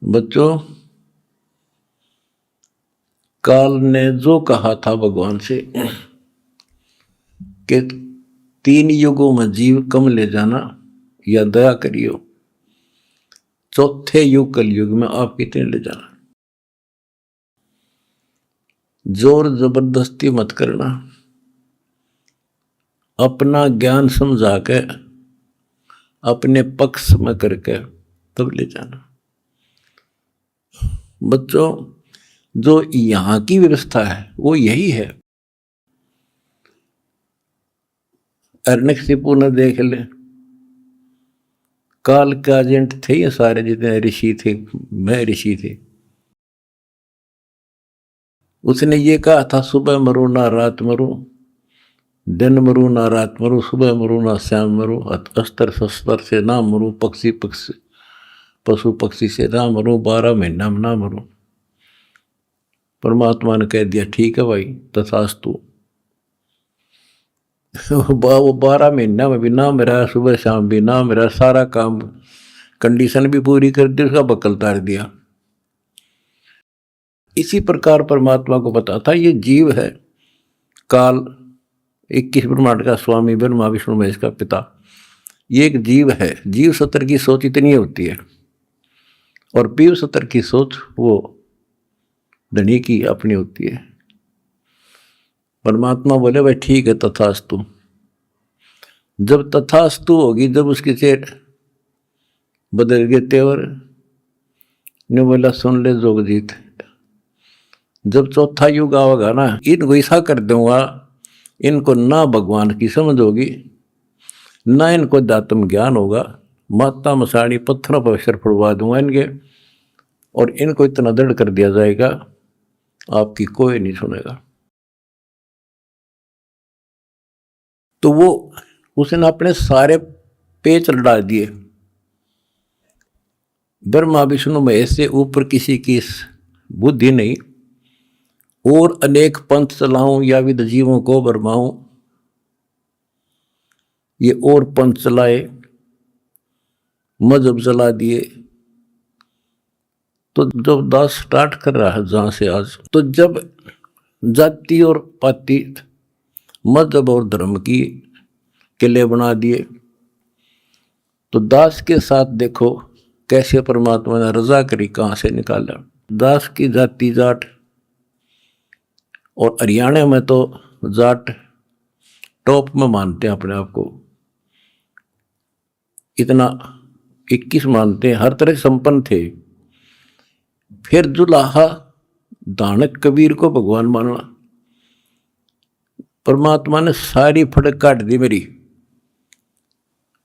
बच्चों, काल ने जो कहा था भगवान से कि 3 युगों में जीव कम ले जाना या दया करियो, चौथे युग कलयुग में आप कितने ले जाना। जोर जबरदस्ती मत करना, अपना ज्ञान समझा के अपने पक्ष में करके तब ले जाना। बच्चों, जो यहां की व्यवस्था है वो यही है। अर्नकशिपु ने देख ले, काल के एजेंट थे ये सारे, जितने ऋषि थे, मैं ऋषि थे। उसने ये कहा था, सुबह मरो ना रात मरो, दिन मरो ना रात मरो, सुबह मरो ना शाम मरो, अस्त्र शस्त्र से ना मरो, पशु पक्षी से ना मरो, 12 महीना में ना मरो। परमात्मा ने कह दिया, ठीक है भाई, तथास्तु। वो 12 महीना में भी ना मेरा, सुबह शाम भी ना मेरा, सारा काम कंडीशन भी पूरी कर दी, उसका बक्कल तार दिया। इसी प्रकार परमात्मा को पता था ये जीव है, काल 21 ब्रह्मांड का स्वामी, ब्रह्मा विष्णु महेश का पिता, ये एक जीव है। जीव सत्र की सोच इतनी होती है और पीव सत्र की सोच वो धनी की अपनी होती है। परमात्मा बोले, भाई ठीक है, तथास्तु। जब तथास्तु होगी, जब उसके चेहरे बदल गए तेवर, ने बोला, सुन ले जोगजीत, जब चौथा युग आवेगा ना, इनको ऐसा कर दूंगा, इनको ना भगवान की समझ होगी, ना इनको दातम ज्ञान होगा, माता मसाणी पत्थरों पर अक्षर पड़वा दूंगा इनके, और इनको इतना दृढ़ कर दिया जाएगा, आपकी कोई नहीं सुनेगा। तो वो उसने अपने सारे पेच लड़ा दिए। ब्रह्मा विष्णु महेश से ऊपर किसी की बुद्धि नहीं, और अनेक पंथ चलाऊं या विद जीवों को बरमाऊं, ये और पंथ चलाए, मजहब चला दिए। तो जब दास स्टार्ट कर रहा है जहां से आज, तो जब जाति और पाति, मजहब और धर्म की किले बना दिए, तो दास के साथ देखो कैसे परमात्मा ने रजा करी, कहां से निकाला। दास की जाति जाट, और हरियाणा में तो जाट टॉप में मानते हैं अपने आप को, इतना 21 मानते हैं, हर तरह संपन्न थे। फिर जुलाहा दानक कबीर को भगवान मानना, परमात्मा ने सारी फड़क काट दी मेरी,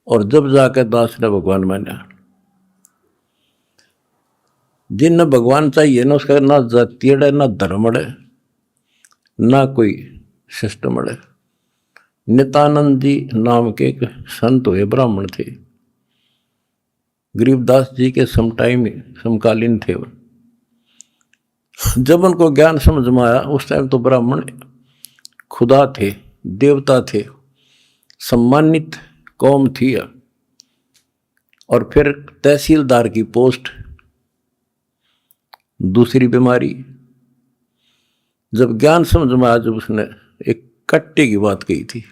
और जब जाकर दास ने भगवान माना। जिन भगवान चाहिए ना, उसका ना जाति है, ना धर्म है, ना कोई सिस्टम है। नित्यानंद जी नाम के एक संत हुए, ब्राह्मण थे, गरीबदास जी के समकालीन थे। जब उनको ज्ञान समझ में आया, उस टाइम तो ब्राह्मण खुदा थे, देवता थे, सम्मानित कौम थी। और फिर तहसीलदार की पोस्ट, दूसरी बीमारी। जब ज्ञान समझ में आया, जब उसने एक कट्टे की बात कही थी,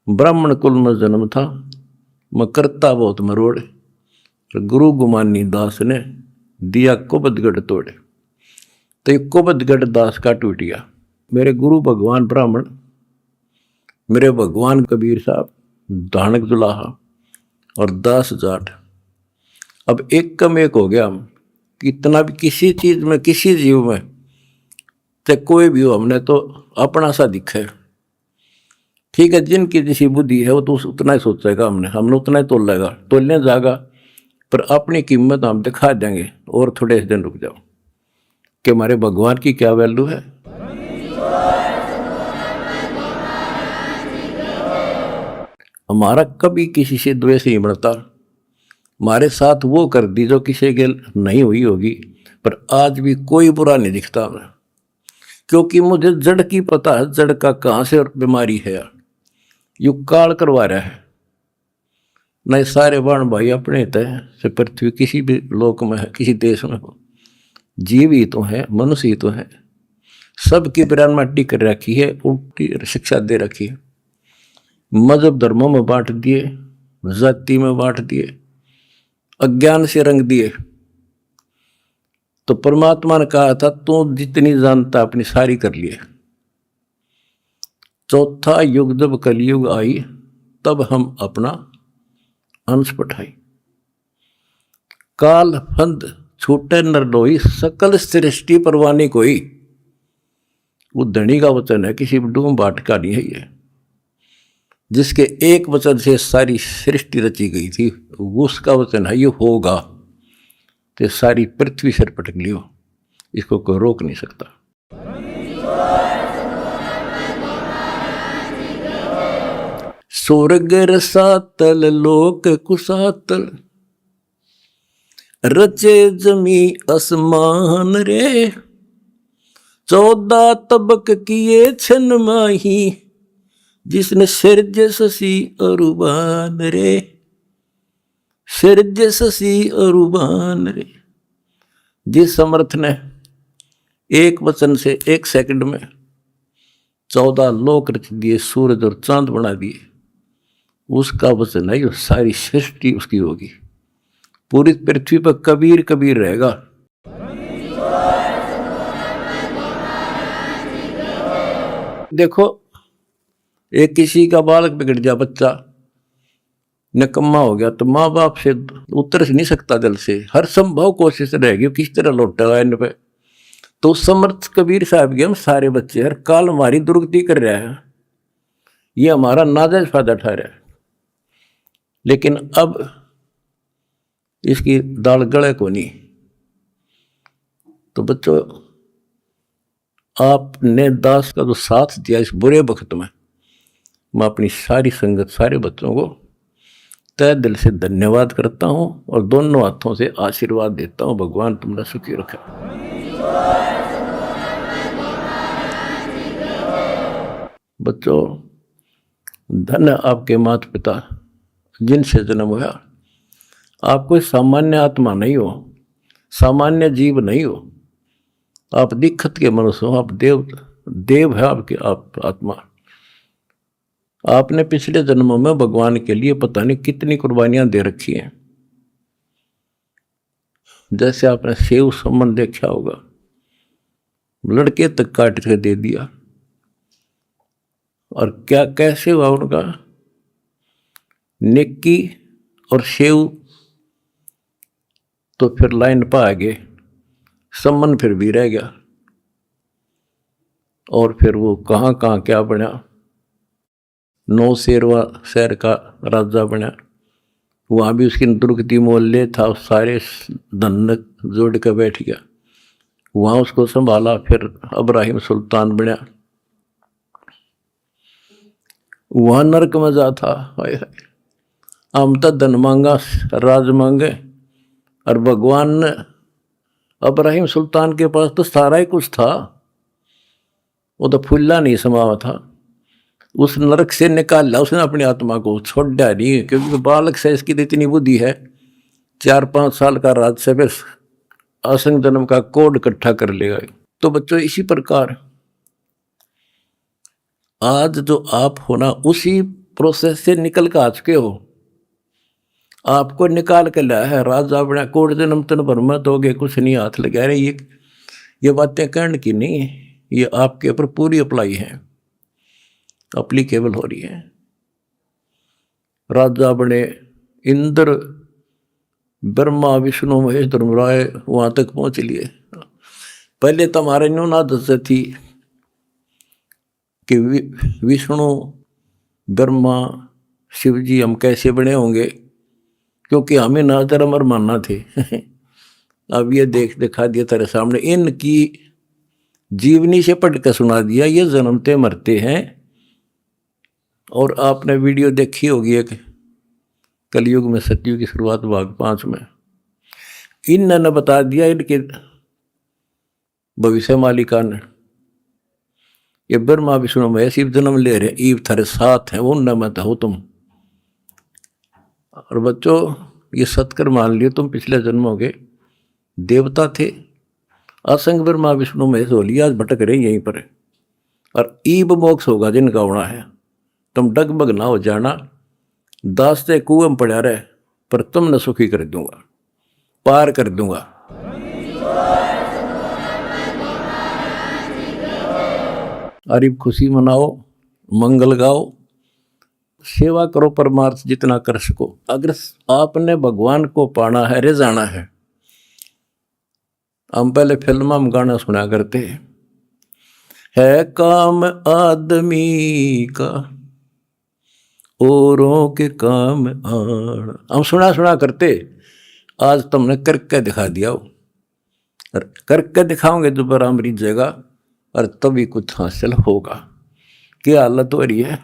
ब्राह्मण कुल में जन्म था, मैं करता बहुत मरोड़, गुरु गुमानी दास ने दिया कुबदगढ़ तोड़े। तो ये कुबदगढ़ दास का टूट गया। मेरे गुरु भगवान ब्राह्मण, मेरे भगवान कबीर साहब दानक दुलाहा, और दास जाट। अब एक कम एक हो गया हम, कितना भी किसी चीज में, किसी जीव में, चाहे कोई भी हो, हमने तो अपना सा दिखा है। ठीक है, जिनकी जैसी बुद्धि है वो तो उतना ही सोचेगा, हमने उतना ही तोल लेगा, तोलने जाएगा, पर अपनी कीमत हम दिखा देंगे। और थोड़े दिन रुक जाओ कि हमारे भगवान की क्या वैल्यू है। हमारा कभी किसी से द्वेष नहीं बढ़ता, हमारे साथ वो कर दी जो किसी के नहीं हुई होगी, पर आज भी कोई बुरा नहीं दिखता हमें, क्योंकि मुझे जड़ की पता है, जड़ का कहां से और बीमारी है। यू काल करवा रहा है, नहीं सारे बाण भाई अपने तय से पृथ्वी किसी भी लोक में है, किसी देश में हो, जीव ही तो है, मनुष्य ही तो है। सबकी बिरान माटी कर रखी है, उल्टी शिक्षा दे रखी है, मजहब धर्मों में बांट दिए, जाति में बांट दिए, अज्ञान से रंग दिए। तो परमात्मा ने कहा था तू जितनी जानता अपनी सारी कर लिए। चौथा युग जब कलयुग आई तब हम अपना अंश पठाई। काल फंद छूटे नर लोई, सकल सृष्टि परवानी कोई। वो धनी का वचन है, किसी डूम बाट का नहीं है ये। जिसके एक वचन से सारी सृष्टि रची गई थी, उसका वचन है ये होगा, तो सारी पृथ्वी सिर पटक लियो, इसको कोई रोक नहीं सकता। स्वर्ग रसातल लोक कुसातल, रचे जमी असमान रे। 14 तबक किए छन माही, जिसने सिरज ससी अरुबान रे। सिरज ससी अरुबान रे। जिस समर्थ ने एक वचन से 1 सेकंड में 14 लोक रच दिए, सूरज और चांद बना दिए, उसका वचन है जो सारी सृष्टि उसकी होगी। पूरी पृथ्वी पर कबीर कबीर रहेगा। देखो एक किसी का बालक बिगड़ जा, बच्चा निकम्मा हो गया, तो माँ बाप से उतर नहीं सकता दिल से, हर संभव कोशिश रहेगी किस तरह लौटेगा इन पे। तो समर्थ कबीर साहब के हम सारे बच्चे हर काल हमारी दुर्गति कर रहा है, ये हमारा नाजायज फायदा उठा रहा है। लेकिन अब इसकी दाल गले को नहीं। तो बच्चों आपने दास का जो साथ दिया इस बुरे वक्त में, मैं अपनी सारी संगत सारे बच्चों को तय दिल से धन्यवाद करता हूं और दोनों हाथों से आशीर्वाद देता हूं। भगवान तुमने सुखी रखे। बच्चों धन आपके माता पिता जिनसे जन्म हुआ। आप कोई सामान्य आत्मा नहीं हो, सामान्य जीव नहीं हो, आप दिक्कत के मनुष्य हो, आप देव है आपके, आप आत्मा। आपने पिछले जन्मों में भगवान के लिए पता नहीं कितनी कुर्बानियां दे रखी हैं। जैसे आपने सेव सम्मान देखा होगा, लड़के तक काट के दे दिया, और क्या कैसे हुआ उनका, नेकी और सेव तो फिर लाइन पर आ गए, सम्मान फिर भी रह गया, और फिर वो कहाँ कहाँ क्या बना, 9 शेरवा शहर का राजा बना, वहाँ भी उसकी दुर्गति मोहल्ले था, सारे धन जोड़ के बैठ गया, वहाँ उसको संभाला, फिर इब्राहिम सुल्तान बना, वहाँ नरक में जा था। हाय हाय, हम तो धन मांगा राज मांगे, और भगवान ने इब्राहिम सुल्तान के पास तो सारा ही कुछ था, वो तो फुल्ला नहीं समावा था, उस नरक से निकाला उसने अपनी आत्मा को, छोड़ा नहीं, क्योंकि बालक से इसकी तो इतनी बुद्धि है, 4-5 साल का राज से बस असंग जन्म का कोड इकट्ठा कर लेगा। तो बच्चों इसी प्रकार आज जो आप हो ना, उसी प्रोसेस से निकल कर आ चुके हो। आपको निकाल के लाया है राजा बना, कोड जन्म तन भर में दोगे कुछ नहीं, हाथ लगा रहे। ये बातें कहने की नहीं, ये आपके ऊपर पूरी अप्लाई है, अप्लीकेबल हो रही है। राजा बने, इंद्र ब्रह्मा विष्णु महेश धर्मराय वहां तक पहुंच लिए। पहले तो हमारे न्यून आदत थी कि विष्णु ब्रह्मा शिव जी हम कैसे बने होंगे, क्योंकि हमें ना धर्म और मानना थे। अब ये दिखा दिया तेरे सामने, इनकी जीवनी से पढ़ कर सुना दिया, ये जन्मते मरते हैं। और आपने वीडियो देखी होगी एक कलयुग में सतयुग की शुरुआत भाग 5 में, इन्होंने बता दिया इनके भविष्य मालिका ने, ये ब्रह्मा विष्णु में शिव जन्म ले रहे, ईव थारे साथ है, वो न मत हो तुम। और बच्चों ये सत्कर मान लियो तुम पिछले जन्मों के देवता थे, असंग ब्रह्मा विष्णु महेश होली आज भटक रहे यहीं पर, और ईब मोक्ष होगा जिनका होना है। तुम डगमग ना हो जाना, दास्ते कुएं में पड़ा रहे, पर तुम न सुखी कर दूंगा, पार कर दूंगा। अरे खुशी मनाओ, मंगल गाओ, सेवा करो परमार्थ जितना कर सको। अगर आपने भगवान को पाना है, रे जाना हम पहले फिल्म में गाना सुना करते है काम आदमी का औरों के काम आना, हम सुना करते। आज तुमने करके दिखा दिया, और करके दिखाओगे दोबारा अमृत जगह, और तभी कुछ हासिल होगा। क्या हालत हो रही है,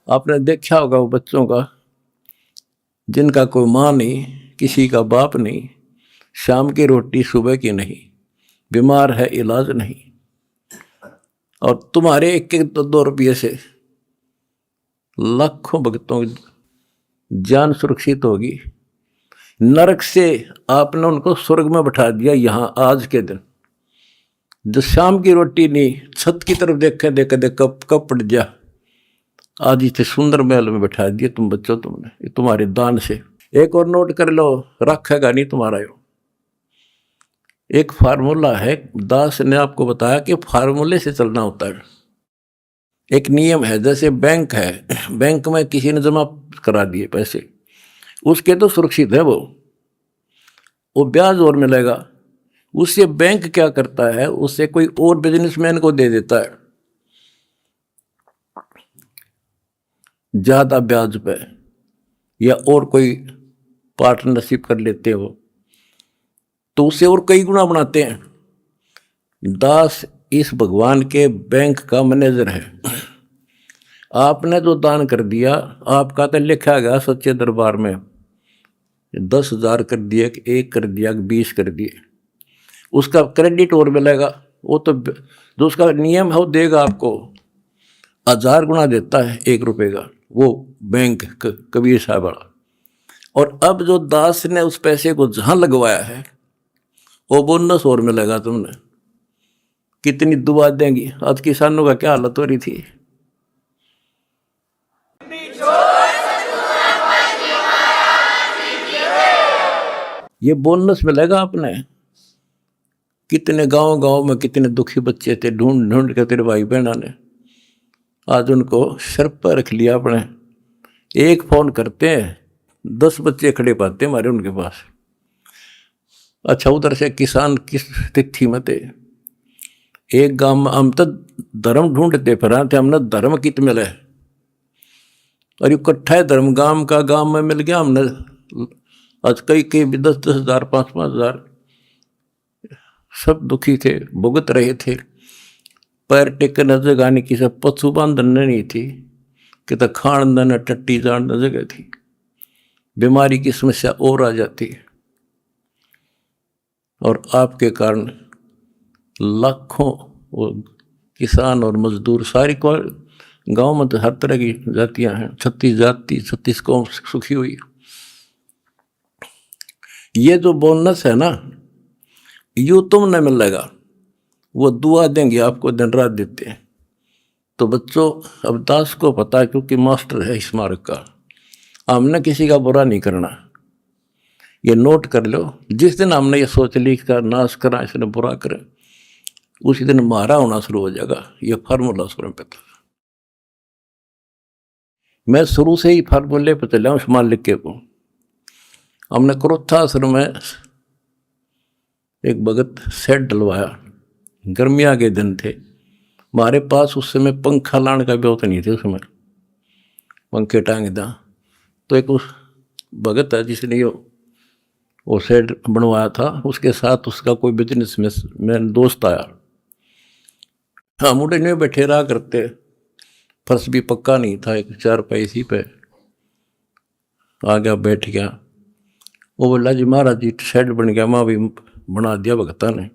आपने देखा होगा वो बच्चों का जिनका कोई माँ नहीं, किसी का बाप नहीं, शाम की रोटी सुबह की नहीं, बीमार है इलाज नहीं, और तुम्हारे एक एक दो रुपये से लाखों भक्तों की जान सुरक्षित होगी। नरक से आपने उनको स्वर्ग में बैठा दिया यहाँ आज के दिन। जो शाम की रोटी नहीं, छत की तरफ देखे देख कब पड़ जा, आज इतने सुंदर महल में बैठा दिए तुम बच्चों, तुमने ये तुम्हारे दान से। एक और नोट कर लो, रखेगा नहीं तुम्हारा यो। एक फार्मूला है, दास ने आपको बताया कि फार्मूले से चलना होता है। एक नियम है, जैसे बैंक है, बैंक में किसी ने जमा करा दिए पैसे, उसके तो सुरक्षित है वो ब्याज और मिलेगा। उससे बैंक क्या करता है, उससे कोई और बिजनेसमैन को दे देता है ज्यादा ब्याज पे, या और कोई पार्टनरशिप कर लेते हो तो उससे और कई गुना बनाते हैं। दास इस भगवान के बैंक का मैनेजर है। आपने जो दान कर दिया, आपका तो लिखा गया सच्चे दरबार में, 10,000 कर दिए, 1 कर दिया, 20 कर दिए, उसका क्रेडिट और मिलेगा। वो तो जो उसका नियम है वो देगा आपको, 1000 गुना देता है 1 रुपये का वो बैंक कबीर साहब वाला। और अब जो दास ने उस पैसे को जहां लगवाया है वो बोनस और मिलेगा तुमने। कितनी दुआ देंगी। आज किसानों का क्या हालत हो रही थी। ये बोनस मिलेगा आपने। कितने गांव में कितने दुखी बच्चे थे, ढूंढ ढूंढ के तेरे भाई बहना ने आज उनको सर पर रख लिया अपने। एक फोन करते हैं 10 बच्चे खड़े पाते हमारे उनके पास। अच्छा, उधर से किसान किस स्थिति में थे। एक गांव में हम तो धर्म ढूंढते फिर थे, हमने धर्म कित मिले, और इकट्ठा है धर्म गांव में मिल गया हमने। आज कई 10-10 हज़ार 5-5 हज़ार, सब दुखी थे, भुगत रहे थे। पैर टेकने जगह नहीं, किसी पशु बांधन नहीं थी, कि तो खान न टट्टी जान जगह थी। बीमारी की समस्या और आ जाती, और आपके कारण लाखों वो किसान और मजदूर, सारी को गांव में तो हर तरह की जातियां हैं, 36 जाति 36 कौम सुखी हुई। ये जो बोनस है ना, यूं तुम न मिलेगा, वो दुआ देंगे आपको, दिन रात देते हैं। तो बच्चों, अब दास को पता है, क्योंकि मास्टर है इस मार्ग का, हमने किसी का बुरा नहीं करना। ये नोट कर लो, जिस दिन हमने ये सोच ली का नाश करा, इसने बुरा करे, उसी दिन मारा होना शुरू हो जाएगा। ये फार्मूला शुरू पे था। मैं शुरू से ही फार्मूले पे चला हूँ मालिक के को। हमने क्रोथा आश्रम में एक भगत सेट डलवाया, गर्मिया के दिन थे, हमारे पास उस समय पंखा लाने का व्यवस्था नहीं थी। उस समय पंखे टांग दा, तो एक उस भगत है जिसने वो सेट बनवाया था, उसके साथ उसका कोई बिजनेस में मेरा दोस्त आया। हाँ, मुझे नहीं बैठे रहा करते, फर्श भी पक्का नहीं था, एक 4 पैसी पे आ गया, बैठ गया। वो बोला जी महाराज जी सेट बन गया, माँ भी बना दिया भगता ने,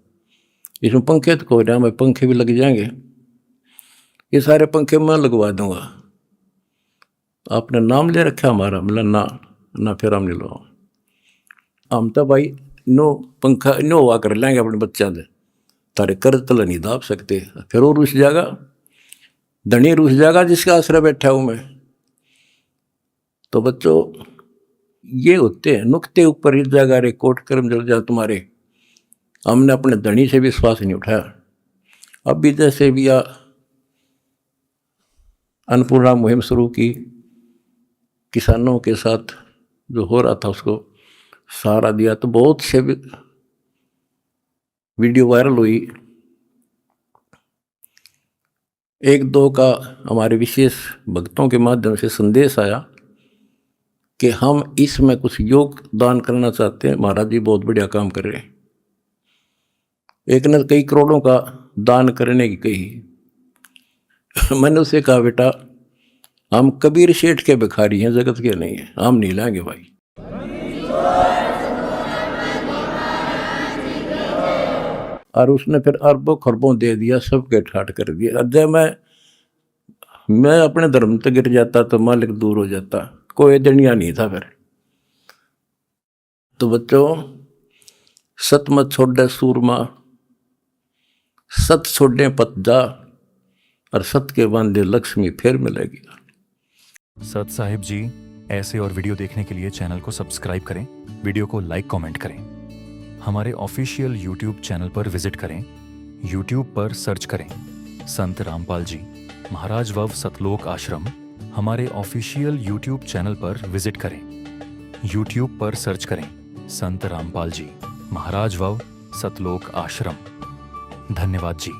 इसमें पंखे तो कोई ना, मैं पंखे भी लग जाएंगे, ये सारे पंखे मैं लगवा दूंगा। आपने नाम ले रखा हमारा? बोला ना। ना फिर हम नहीं लो। हम तो भाई नो पंखा नो हुआ कर लेंगे अपने बच्चा दे, तारे कर्ज तला नहीं दाब सकते। फिर वो रुस जाएगा, धनी रुस जाएगा जिसका आश्रय बैठा हूं मैं। तो बच्चों ये होते हैं नुक्ते ऊपर इस जगह रे कोट कर्म जल जा तुम्हारे। हमने अपने धनी से विश्वास नहीं उठाया। अब भी जैसे भी अन्नपूर्णा मुहिम शुरू की, किसानों के साथ जो हो रहा था उसको सहारा दिया, तो बहुत से वीडियो वायरल हुई। एक दो का हमारे विशेष भक्तों के माध्यम से संदेश आया कि हम इसमें कुछ योगदान करना चाहते हैं, महाराज जी बहुत बढ़िया काम कर रहे हैं। एक ने कई करोड़ों का दान करने की कही। मैंने उससे कहा बेटा हम कबीर शेठ के भिखारी हैं, जगत के नहीं है, हम नहीं लाएंगे भाई। और उसने फिर अरबों खरबों दे दिया, सबके ठाट कर दिया। जब मैं अपने धर्म तक गिर जाता तो मालिक दूर हो जाता, कोई दनिया नहीं था फिर। तो बच्चों सत मत छोड़े सूरमा, सत छोड़े पत जा, और सत के बांधे लक्ष्मी फिर मिलेगी। सत साहिब जी, ऐसे और वीडियो देखने के लिए चैनल को सब्सक्राइब करें, वीडियो को लाइक कमेंट करें। हमारे ऑफिशियल यूट्यूब चैनल पर विजिट करें। यूट्यूब पर सर्च करें संत रामपाल जी महाराज वव सतलोक आश्रम। हमारे ऑफिशियल यूट्यूब चैनल पर विजिट करें। यूट्यूब पर सर्च करें संत रामपाल जी महाराज वव सतलोक आश्रम। धन्यवाद जी।